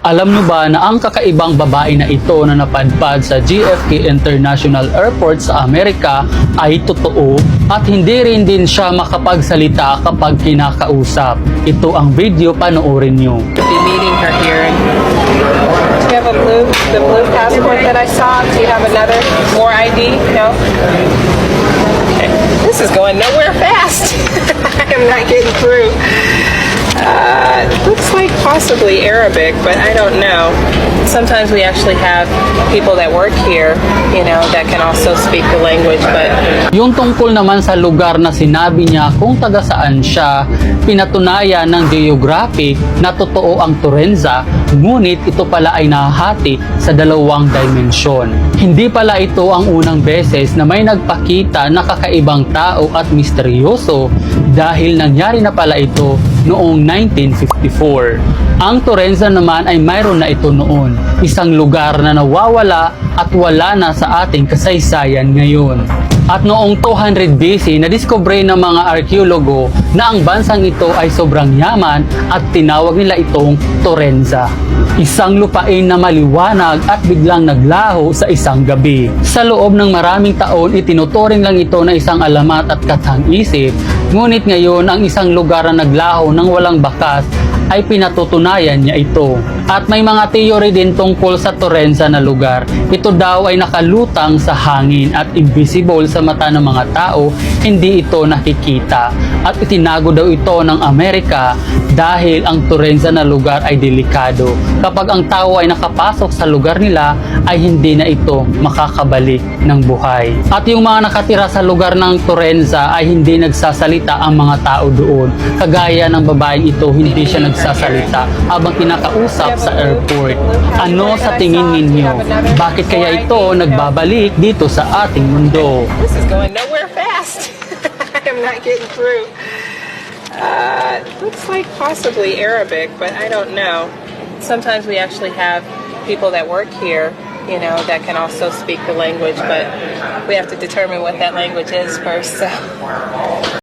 Alam nyo ba na ang kakaibang babae na ito na napadpad sa JFK International Airport sa Amerika ay totoo at hindi rin din siya makapagsalita kapag kinakausap. Ito ang video, panoorin nyo. Be meeting her here. Do you have the blue passport that I saw? Do you have another, more ID? No? Okay. This is going nowhere fast. I am not getting through. Looks like possibly Arabic, but I don't know. Sometimes we actually have people that work here, you know, that can also speak the language, but... Yung tungkol naman sa lugar na sinabi niya kung taga saan siya, pinatunayan ng geographic na totoo ang Turenza, ngunit ito pala ay nahahati sa dalawang dimensyon. Hindi pala ito ang unang beses na may nagpakita na kakaibang tao at misteryoso dahil nangyari na pala ito noong 1954. Ang Turenza naman ay mayroon na ito noon, isang lugar na nawawala at wala na sa ating kasaysayan ngayon. At noong 200 BC, nadiskubre ng mga arkeologo na ang bansang ito ay sobrang yaman at tinawag nila itong Turenza. Isang lupain na maliwanag at biglang naglaho sa isang gabi. Sa loob ng maraming taon, itinuturing lang ito na isang alamat at katang-isip. Ngunit ngayon, ang isang lugar na naglaho ng walang bakas ay pinatutunayan niya ito. At may mga theory din tungkol sa Turenza na lugar. Ito daw ay nakalutang sa hangin at invisible sa mata ng mga tao, hindi ito nakikita. At itinago daw ito ng Amerika dahil ang Turenza na lugar ay delikado. Kapag ang tao ay nakapasok sa lugar nila, ay hindi na ito makakabalik ng buhay. At yung mga nakatira sa lugar ng Turenza ay hindi nagsasalita ang mga tao doon. Kagaya ng babaeng ito, hindi siya nagsasalita habang kinakausap sa airport. Ano sa tingin ninyo? Bakit kaya ito nagbabalik dito sa ating mundo? This is going nowhere fast. I am not getting through. Looks like possibly Arabic, but I don't know. Sometimes we actually have people that work here, you know, that can also speak the language, but we have to determine what that language is first. So.